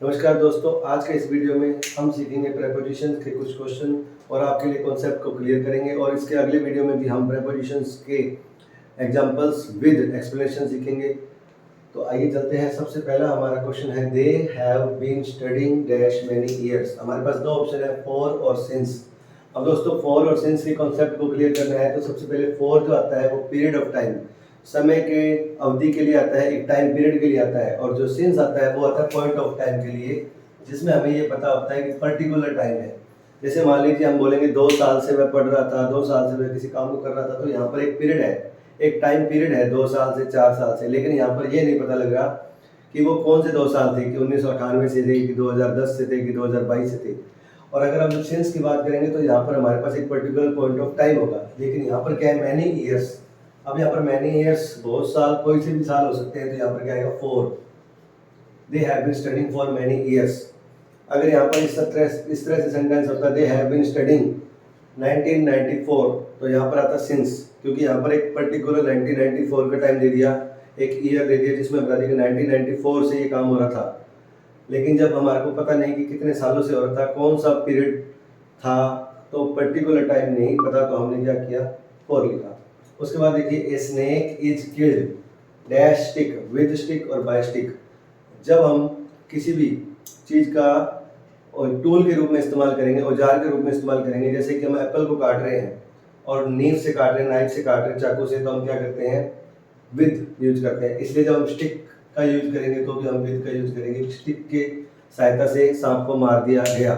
नमस्कार दोस्तों, आज के इस वीडियो में हम सीखेंगे प्रेपोजिशंस के कुछ क्वेश्चन और आपके लिए कॉन्सेप्ट को क्लियर करेंगे। और इसके अगले वीडियो में भी हम प्रेपोजिशंस के एग्जांपल्स विद एक्सप्लेनेशन सीखेंगे। तो आइए चलते हैं। सबसे पहला हमारा क्वेश्चन है, they have been studying dash many years. हमारे पास दो ऑप्शन है, फॉर और सिंस। अब दोस्तों, फॉर और सिंस के कॉन्सेप्ट को क्लियर करना है तो सबसे पहले फॉर जो आता है वो पीरियड ऑफ टाइम, समय के अवधि के लिए आता है, एक टाइम पीरियड के लिए आता है। और जो सिंस आता है वो आता है पॉइंट ऑफ टाइम के लिए, जिसमें हमें ये पता होता है कि पर्टिकुलर टाइम है। जैसे मान लीजिए हम बोलेंगे 2 साल से मैं पढ़ रहा था, 2 साल से मैं किसी काम को कर रहा था, तो यहाँ पर एक पीरियड है, एक टाइम पीरियड है 2 साल से 4 साल से। लेकिन यहाँ पर ये नहीं पता लग रहा कि वो कौन से 2 साल थे, कि 1998 से थे, कि 2010 से थे, कि 2022 से थे। और अगर हम सिंस की बात करेंगे तो यहाँ पर हमारे पास एक पर्टिकुलर पॉइंट ऑफ टाइम होगा। लेकिन यहाँ पर क्या है, मैनी ईयर्स। अब यहाँ पर मैनी ईयर्स, बहुत साल, कोई से भी साल हो सकते हैं, तो यहाँ पर क्या आएगा, for. They have been studying for many years. अगर यहाँ पर इस तरह से सेंटेंस होता है, दे हैव बीन स्टडिंग 1994, तो यहाँ पर आता सिंस, क्योंकि यहाँ पर एक पर्टिकुलर 1994 का टाइम दे दिया, एक ईयर दे दिया, जिसमें बता दिया कि 1994 से ये काम हो रहा था। लेकिन जब हमारे को पता नहीं कि कितने सालों से हो रहा था, कौन सा पीरियड था, तो पर्टिकुलर टाइम नहीं पता, तो हमने क्या किया, फॉर लिखा। उसके बाद देखिए, a snake is killed dash stick, with stick और बाय स्टिक। जब हम किसी भी चीज़ का और टूल के रूप में इस्तेमाल करेंगे, औजार के रूप में इस्तेमाल करेंगे, जैसे कि हम एप्पल को काट रहे हैं और नीव से काट रहे हैं, नाइफ से काट रहे हैं, चाकू से, तो हम क्या करते हैं, विद यूज करते हैं। इसलिए जब हम स्टिक का यूज करेंगे तो भी हम विद का यूज करेंगे। स्टिक के सहायता से सांप को मार दिया गया,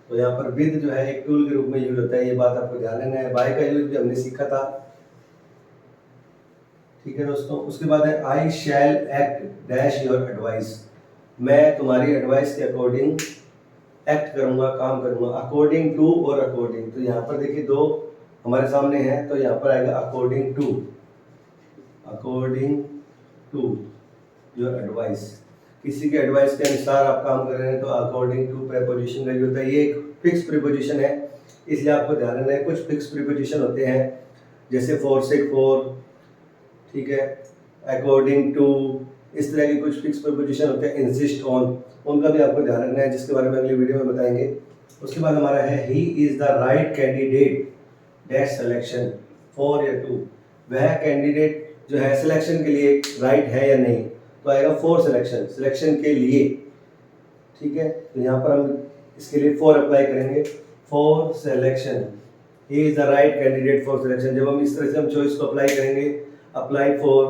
तो यहाँ पर विद जो है एक टूल के रूप में यूज होता है, ये बात आपको ध्यान रखना है। बाय का यूज भी हमने सीखा था, ठीक है दोस्तों। उसके बाद है, आई शैल एक्ट डैश योर एडवाइस। मैं तुम्हारी एडवाइस के अकॉर्डिंग एक्ट करूंगा, काम करूंगा। अकॉर्डिंग टू और अकॉर्डिंग, तो यहाँ पर देखिए दो हमारे सामने हैं, तो यहाँ पर आएगा according to, according to your advice. किसी के एडवाइस के अनुसार आप काम कर रहे हैं तो अकॉर्डिंग टू प्रीपोजिशन का यूज होता है। ये एक फिक्स प्रीपोजिशन है, इसलिए आपको ध्यान रखना है। कुछ फिक्स प्रीपोजिशन होते हैं, जैसे फॉर से फॉर, ठीक है, अकॉर्डिंग टू, इस तरह के कुछ फिक्स प्रीपोजिशन होते हैं, इंसिस्ट ऑन, उनका भी आपको ध्यान रखना है, जिसके बारे में अगली वीडियो में बताएंगे। उसके बाद हमारा है, he is the right candidate dash selection for या टू। वह कैंडिडेट जो है सिलेक्शन के लिए राइट है या नहीं, तो आएगा फॉर सिलेक्शन, सिलेक्शन के लिए, ठीक है। तो यहाँ पर हम इसके लिए फॉर अप्लाई करेंगे, for selection, he is the right candidate for selection. जब हम इस तरह से हम चॉइस को अप्लाई करेंगे, apply for,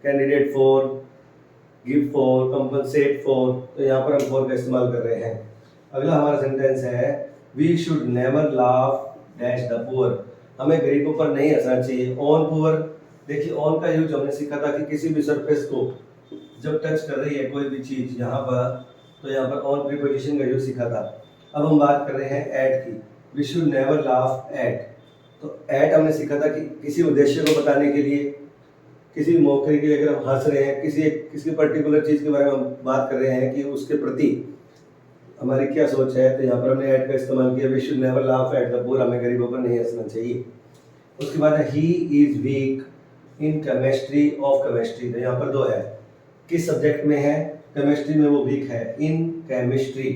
candidate for, give for, compensate for, तो यहाँ पर हम फॉर का इस्तेमाल कर रहे हैं। अगला हमारा सेंटेंस है, we should never laugh dash the poor. हमें गरीबों पर नहीं हंसना चाहिए। ऑन पुअर, देखिए ऑन का यूज हमने सीखा था कि किसी भी सरफेस को जब टच कर रही है कोई भी चीज यहाँ पर, तो यहाँ पर ऑन प्रीपोजिशन का यूज सीखा था। अब हम बात कर रहे हैं एट की, we should never laugh at. तो एट हमने सीखा था कि किसी उद्देश्य को बताने के लिए, किसी मौके के लिए अगर हम हंस रहे हैं, किसी पर्टिकुलर चीज के बारे में हम बात कर रहे हैं कि उसके प्रति हमारी क्या सोच है, तो यहाँ पर हमने एट का इस्तेमाल किया। We should never laugh at the poor, हमें गरीबों पर नहीं हंसना चाहिए। उसके बाद है, he is weak in chemistry of chemistry. तो यहाँ पर दो है, किस सब्जेक्ट में है, केमिस्ट्री में वो वीक है, इन केमिस्ट्री।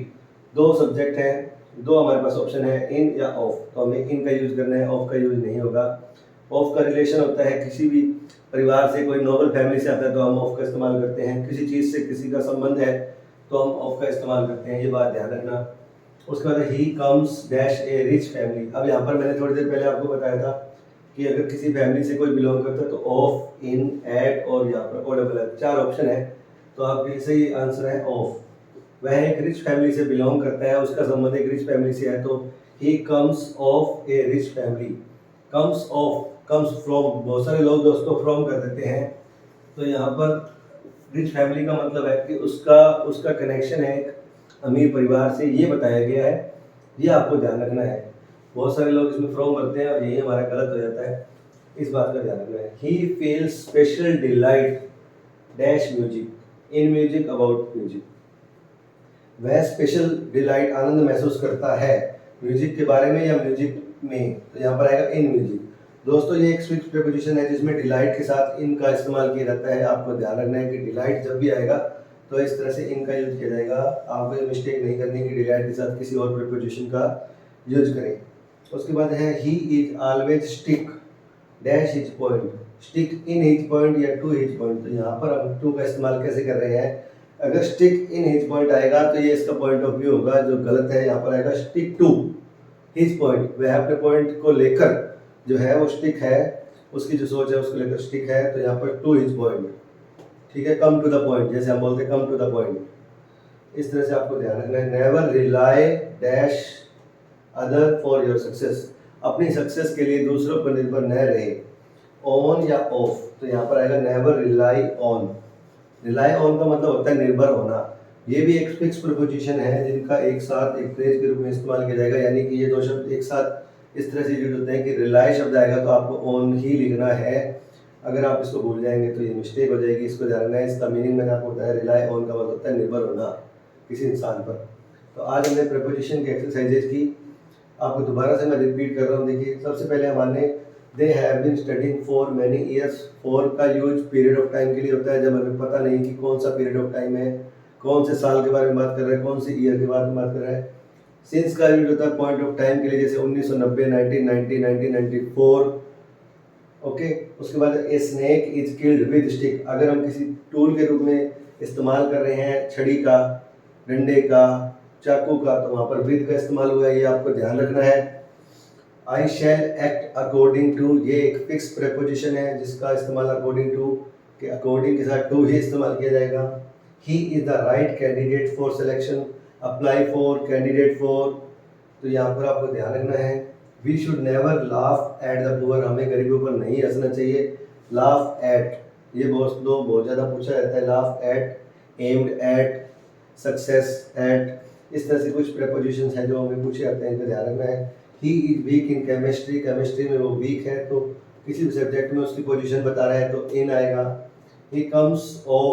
दो सब्जेक्ट है, दो हमारे पास ऑप्शन है, इन या ऑफ, तो हमें इन का यूज करना है, ऑफ का यूज नहीं होगा। ऑफ का रिलेशन होता है किसी भी परिवार से, कोई नोबल फैमिली से आता है तो हम ऑफ का इस्तेमाल करते हैं। किसी चीज़ से किसी का संबंध है तो हम ऑफ का इस्तेमाल करते हैं, ये बात ध्यान रखना। उसके बाद he comes dash A rich family. अब यहाँ पर मैंने थोड़ी देर पहले आपको बताया था कि अगर किसी फैमिली से कोई बिलोंग करता है तो ऑफ, इन, एट और यहाँ पर ओ डबल एफ, 4 ऑप्शन है, तो आपके सही आंसर है ऑफ। वह एक रिच फैमिली से बिलोंग करता है, उसका संबंध एक रिच फैमिली से है, तो he comes of A rich family. Comes of, comes from, बहुत सारे लोग दोस्तों फ्रॉम कर देते हैं, तो यहाँ पर रिच फैमिली का मतलब है कि उसका कनेक्शन है एक अमीर परिवार से, ये बताया गया है, ये आपको ध्यान रखना है। बहुत सारे लोग इसमें फ्रॉम करते हैं और यही हमारा गलत हो जाता है, इस बात का ध्यान रखना है। He feels special delight dash music, in music, about music. वह स्पेशल डिलाइट, आनंद महसूस करता है म्यूजिक के बारे में या म्यूजिक में, तो यहाँ पर आएगा इन म्यूजिक। दोस्तों ये एक फिक्स प्रीपोजिशन है जिसमें डिलाइट के साथ इन का इस्तेमाल किया जाता है। आपको ध्यान रखना है कि डिलाइट जब भी आएगा तो इस तरह से इनका यूज किया जाएगा। आपको ये मिस्टेक नहीं करनी कि डिलाइट के साथ किसी और प्रीपोजिशन का यूज करें। उसके बाद है he is always stick dash his point, stick in his point या टू हिज पॉइंट। तो यहाँ पर हम टू का इस्तेमाल कैसे कर रहे हैं? अगर स्टिक इन हिज पॉइंट आएगा तो ये इसका पॉइंट ऑफ व्यू होगा, जो गलत है। यहाँ पर आएगा स्टिक टू हिज पॉइंट, वह अपने पॉइंट को लेकर जो है वो स्टिक है, उसकी जो सोच है उसको लेकर स्टिक है। तो यहाँ पर टू हिज पॉइंट, ठीक है, कम टू द पॉइंट, जैसे हम बोलते हैं कम टू द पॉइंट। इस तरह से आपको ध्यान रखना है। Never rely dash other for your success, अपनी सक्सेस के लिए दूसरों पर निर्भर न रहे। ऑन या ऑफ, तो यहाँ पर आएगा never rely on. Rely on का मतलब होता है निर्भर होना। ये भी एक फिक्स प्रीपोजिशन है जिनका एक साथ एक फ्रेज के रूप में इस्तेमाल किया जाएगा, यानी कि ये दो शब्द एक साथ इस तरह से यूज होते हैं कि रिलाई शब्द आएगा तो आपको ऑन ही लिखना है। अगर आप इसको भूल जाएंगे तो ये मिस्टेक हो जाएगी, इसको ध्यान रखना है। इसका मीनिंग मैंने आपको बताया, रिलाई ऑन का मतलब होता है निर्भर होना किसी इंसान पर। तो आज हमने प्रीपोजिशन की एक्सरसाइजेज की, आपको दोबारा से मैं रिपीट कर रहा हूँ। देखिए, सबसे पहले हमारे they have been studying for many years. For का यूज पीरियड ऑफ टाइम के लिए होता है, जब हमें पता नहीं कि कौन सा पीरियड ऑफ टाइम है, कौन से साल के बारे में बात कर रहे हैं, कौन से ईयर के बारे में बात कर रहे हैं। सिंस का यूज होता है पॉइंट ऑफ टाइम के लिए, जैसे 1990, 1990, 1994। ओके, उसके बाद a snake is killed with stick, अगर हम किसी टूल के रूप में इस्तेमाल कर रहे हैं, छड़ी का, डंडे का, चाकू का, तो वहाँ पर विद का इस्तेमाल हुआ है, ये आपको ध्यान रखना है। आई शैल एक्ट अकॉर्डिंग टू, ये एक फिक्स प्रेपोजिशन है जिसका इस्तेमाल अकॉर्डिंग टू के अकॉर्डिंग के साथ टू ही इस्तेमाल किया जाएगा। He is the right candidate for selection, apply for, candidate for, तो यहाँ पर आपको ध्यान रखना है। We should never laugh at the poor, हमें गरीबों पर नहीं हंसना चाहिए। लाफ एट, ये बहुत ज़्यादा पूछा जाता है। Laugh at, aimed at, success at, इस तरह से कुछ प्रेपोजिशंस हैं जो हमें पूछे जाते हैं, इनका ध्यान रखना है। He is weak in chemistry, chemistry में वो वीक है, तो किसी भी सब्जेक्ट में उसकी पोजीशन बता रहा है तो इन आएगा। He comes of